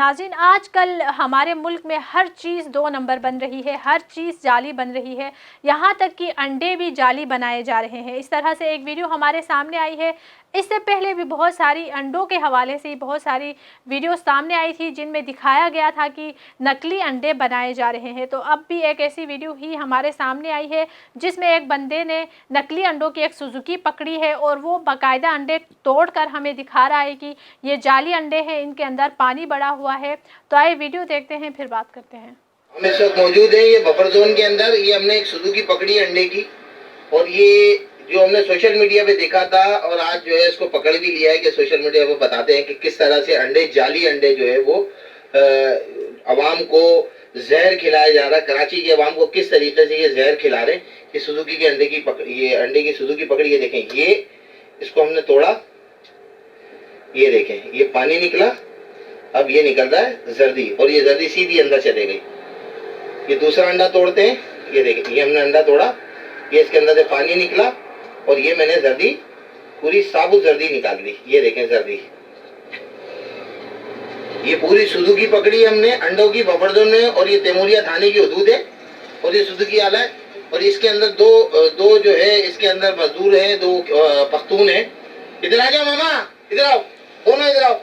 नाज़रीन, आजकल हमारे मुल्क में हर चीज़ 2 नंबर बन रही है, हर चीज़ जाली बन रही है, यहाँ तक कि अंडे भी जाली बनाए जा रहे हैं। इस तरह से एक वीडियो हमारे सामने आई है। इससे पहले भी बहुत सारी अंडों के हवाले से बहुत सारी वीडियो सामने आई थी जिनमें दिखाया गया था कि नकली अंडे बनाए जा रहे हैं। तो अब भी एक ऐसी वीडियो ही हमारे सामने आई है जिसमें एक बंदे ने नकली अंडों की एक सुजुकी पकड़ी है और वो बाकायदा अंडे तोड़कर हमें दिखा रहा है कि ये जाली अंडे हैं, इनके अंदर पानी बड़ा हुआ है। तो आइए वीडियो देखते हैं, फिर बात करते हैं। हम इस वक्त मौजूद है ये बफर जोन के अंदर। ये हमने एक सुजुकी पकड़ी अंडे की, और ये जो हमने सोशल मीडिया पे देखा था और आज जो है इसको पकड़ भी लिया है कि सोशल मीडिया पे बताते हैं कि किस तरह से अंडे, जाली अंडे जो है वो अवाम को जहर खिलाया जा रहा है। कराची के अवाम को किस तरीके से ये जहर खिला रहे हैं। ये सुजुकी के अंडे की ये अंडे की सुजुकी पकड़ी, ये देखें, ये इसको हमने तोड़ा, ये देखें ये पानी निकला, अब ये निकल रहा है जर्दी, और ये जर्दी सीधी अंदर चले गई। ये दूसरा अंडा तोड़ते हैं, ये देखें, ये हमने अंडा तोड़ा, ये इसके अंदर से पानी निकला और ये मैंने जर्दी, पूरी साबुत जर्दी निकाल दी। ये देखें जर्दी, ये पूरी सुजुकी पकड़ी हमने अंडों की बफर जोन में, और ये तैमूरिया थाने की हदूद है और ये सुजुकी आला है। और इसके अंदर दो जो है इसके अंदर मजदूर हैं, 2 पख्तून हैं। इधर आ जाओ मामा, इधर आओ, कौन है, इधर आओ।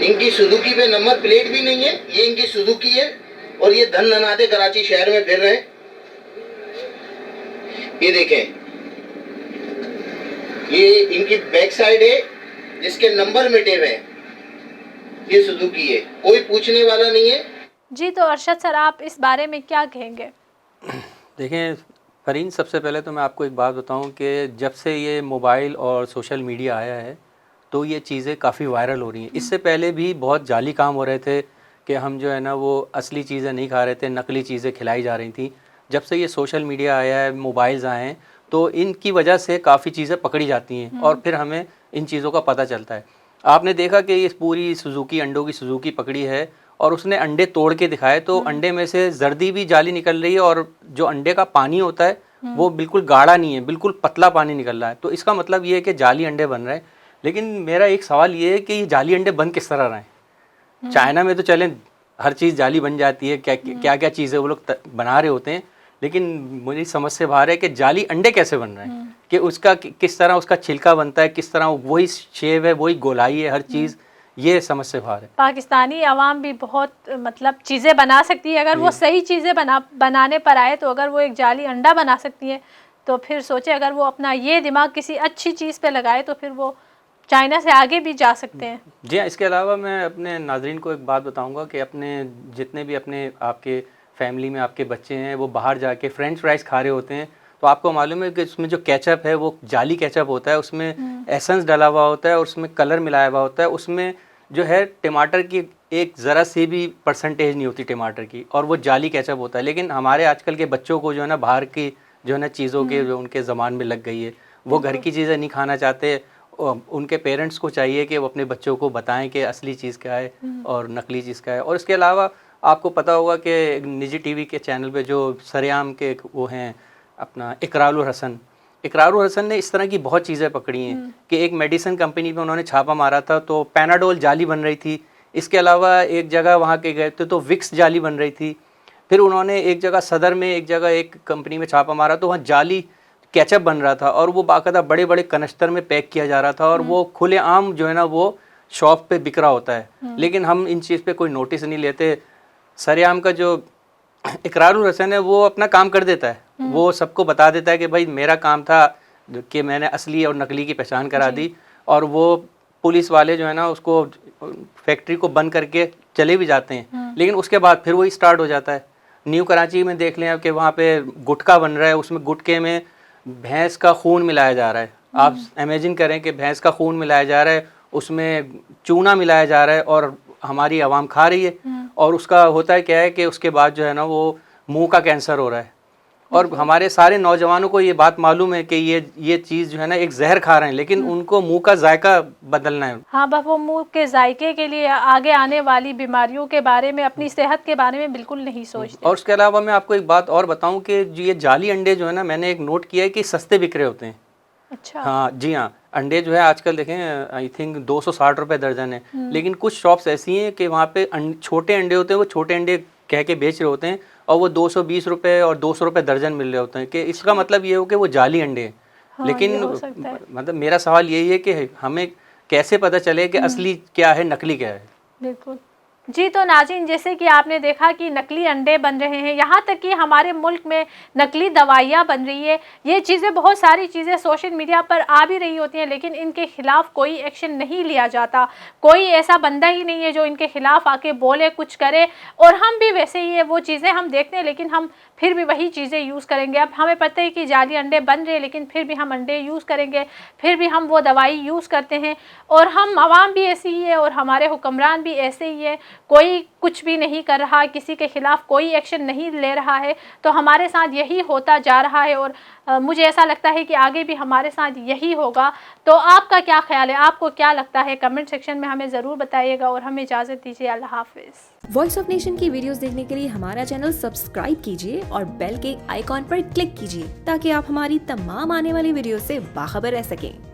इनकी सुजुकी पे नंबर प्लेट भी नहीं है, ये इनकी सुजुकी है और ये धन धनाते कराची शहर में फिर रहे हैं। ये देखें, ये इनकी बैक साइड है जिसके नंबर मिटे हुए हैं। ये सुजुकी है, कोई पूछने वाला नहीं है। जी, तो अरशद सर, आप इस बारे में क्या कहेंगे? देखें फरीन, सबसे पहले तो मैं आपको एक बात बताऊं कि जब से ये मोबाइल और सोशल मीडिया आया है तो ये चीज़ें काफ़ी वायरल हो रही हैं। इससे पहले भी बहुत जाली काम हो रहे थे कि हम जो है ना वो असली चीज़ें नहीं खा रहे थे, नकली चीज़ें खिलाई जा रही थी। जब से ये सोशल मीडिया आया है, मोबाइल्स आए हैं, तो इनकी वजह से काफ़ी चीज़ें पकड़ी जाती हैं और फिर हमें इन चीज़ों का पता चलता है। आपने देखा कि ये पूरी सुजुकी, अंडों की सुजुकी पकड़ी है और उसने अंडे तोड़ के दिखाए, तो अंडे में से जर्दी भी जाली निकल रही है और जो अंडे का पानी होता है वो बिल्कुल गाढ़ा नहीं है, बिल्कुल पतला पानी निकल रहा है। तो इसका मतलब ये है कि जाली अंडे बन रहे हैं। लेकिन मेरा एक सवाल ये है कि ये जाली अंडे बन किस तरह रहे हैं। चाइना में तो चलें हर चीज़ जाली बन जाती है, क्या क्या चीज़ें वो लोग बना रहे होते हैं, लेकिन मुझे समझ से बाहर है कि जाली अंडे कैसे बन रहे हैं, कि उसका किस तरह उसका छिलका बनता है, किस तरह वही शेव है, वही गोलाई है, हर चीज़, ये समझ से बाहर है। पाकिस्तानी आवाम भी बहुत मतलब चीज़ें बना सकती है अगर वो सही चीज़ें बनाने पर आए। तो अगर वो एक जाली अंडा बना सकती है तो फिर सोचे अगर वो अपना ये दिमाग किसी अच्छी चीज़ पे लगाए तो फिर वो चाइना से आगे भी जा सकते हैं। जी हाँ, इसके अलावा मैं अपने नाजरीन को एक बात बताऊंगा कि अपने जितने भी अपने आपके फैमिली में आपके बच्चे हैं वो बाहर जाके फ्रेंच फ्राइज़ खा रहे होते हैं, तो आपको मालूम है कि उसमें जो केचप है वो जाली केचप होता है, उसमें एसेंस डाला हुआ होता है और उसमें कलर मिलाया हुआ होता है। उसमें जो है टमाटर की एक ज़रा सी भी परसेंटेज नहीं होती टमाटर की, और वो जाली केचप होता है। लेकिन हमारे आजकल के बच्चों को जो है ना बाहर की जो है ना चीज़ों के जो उनके ज़बान में लग गई है, वो घर की चीज़ें नहीं खाना चाहते। उनके पेरेंट्स को चाहिए कि वो अपने बच्चों को बताएं कि असली चीज़ क्या है और नकली चीज़ क्या है। और इसके अलावा आपको पता होगा कि निजी टीवी के चैनल पे जो सरेआम के वो हैं अपना इकरारुल हसन ने इस तरह की बहुत चीज़ें पकड़ी हैं कि एक मेडिसिन कंपनी पे उन्होंने छापा मारा था तो पैनाडोल जाली बन रही थी। इसके अलावा एक जगह वहाँ के गए थे तो विक्स जाली बन रही थी। फिर उन्होंने एक जगह सदर में एक जगह एक कंपनी में छापा मारा तो वहाँ जाली केचप बन रहा था और वो बाकायदा बड़े बड़े कनस्तर में पैक किया जा रहा था और वो खुलेआम जो है ना वो शॉप पे बिक रहा होता है। लेकिन हम इन चीज़ पे कोई नोटिस नहीं लेते। सरेआम का जो इकरारुल हसन है वो अपना काम कर देता है, वो सबको बता देता है कि भाई मेरा काम था कि मैंने असली और नकली की पहचान करा दी, और वो पुलिस वाले जो है ना उसको फैक्ट्री को बंद करके चले भी जाते हैं। लेकिन उसके बाद फिर वही स्टार्ट हो जाता है। न्यू कराची में देख लें कि वहाँ पे गुटखा बन रहा है, उसमें गुटखे में भैंस का खून मिलाया जा रहा है। आप इमेजिन करें कि भैंस का खून मिलाया जा रहा है, उसमें चूना मिलाया जा रहा है और हमारी आवाम खा रही है। और उसका होता है क्या है कि उसके बाद जो है ना वो मुंह का कैंसर हो रहा है। और हमारे सारे नौजवानों को ये बात मालूम है कि ये चीज़ जो है ना एक जहर खा रहे हैं, लेकिन उनको मुंह का जायका बदलना है। हाँ, बस वो मुंह के जायके के लिए आगे आने वाली बीमारियों के बारे में, अपनी सेहत के बारे में बिल्कुल नहीं सोचते। और उसके अलावा मैं आपको एक बात और बताऊं कि जो ये जाली अंडे जो है ना, मैंने एक नोट किया है कि सस्ते बिक रहे होते हैं। अच्छा। हाँ जी हाँ, अंडे जो है आजकल देखें आई थिंक 260 रुपये दर्जन है, लेकिन कुछ शॉप्स ऐसी हैं कि वहाँ पे छोटे अंडे होते हैं, वो छोटे अंडे कह के बेच रहे होते हैं और वो 220 रुपये और 200 रुपये दर्जन मिल रहे होते हैं, कि इसका मतलब ये हो कि वो जाली अंडे हैं। हाँ, लेकिन ये हो सकता है। मतलब मेरा सवाल यही है कि हमें कैसे पता चले कि असली क्या है, नकली क्या है। बिल्कुल जी। तो नाज़रीन, जैसे कि आपने देखा कि नकली अंडे बन रहे हैं, यहाँ तक कि हमारे मुल्क में नकली दवाइयाँ बन रही है। ये चीज़ें, बहुत सारी चीज़ें सोशल मीडिया पर आ भी रही होती हैं, लेकिन इनके खिलाफ कोई एक्शन नहीं लिया जाता। कोई ऐसा बंदा ही नहीं है जो इनके खिलाफ आके बोले, कुछ करे। और हम भी वैसे ही है, वो चीज़ें हम देखते हैं लेकिन हम फिर भी वही चीज़ें यूज़ करेंगे। अब हमें पता है कि जाली अंडे बन रहे हैं, लेकिन फिर भी हम अंडे यूज़ करेंगे, फिर भी हम वो दवाई यूज़ करते हैं। और हम आवाम भी ऐसी ही है और हमारे हुक्मरान भी ऐसे ही है। कोई कुछ भी नहीं कर रहा, किसी के खिलाफ कोई एक्शन नहीं ले रहा है। तो हमारे साथ यही होता जा रहा है और मुझे ऐसा लगता है कि आगे भी हमारे साथ यही होगा। तो आपका क्या ख्याल है, आपको क्या लगता है? कमेंट सेक्शन में हमें ज़रूर बताइएगा और हमें इजाज़त दीजिए। अल्लाह हाफिज़। वॉइस ऑफ नेशन की वीडियोस देखने के लिए हमारा चैनल सब्सक्राइब कीजिए और बेल के आइकॉन पर क्लिक कीजिए ताकि आप हमारी तमाम आने वाली वीडियो से बाखबर रह सकें।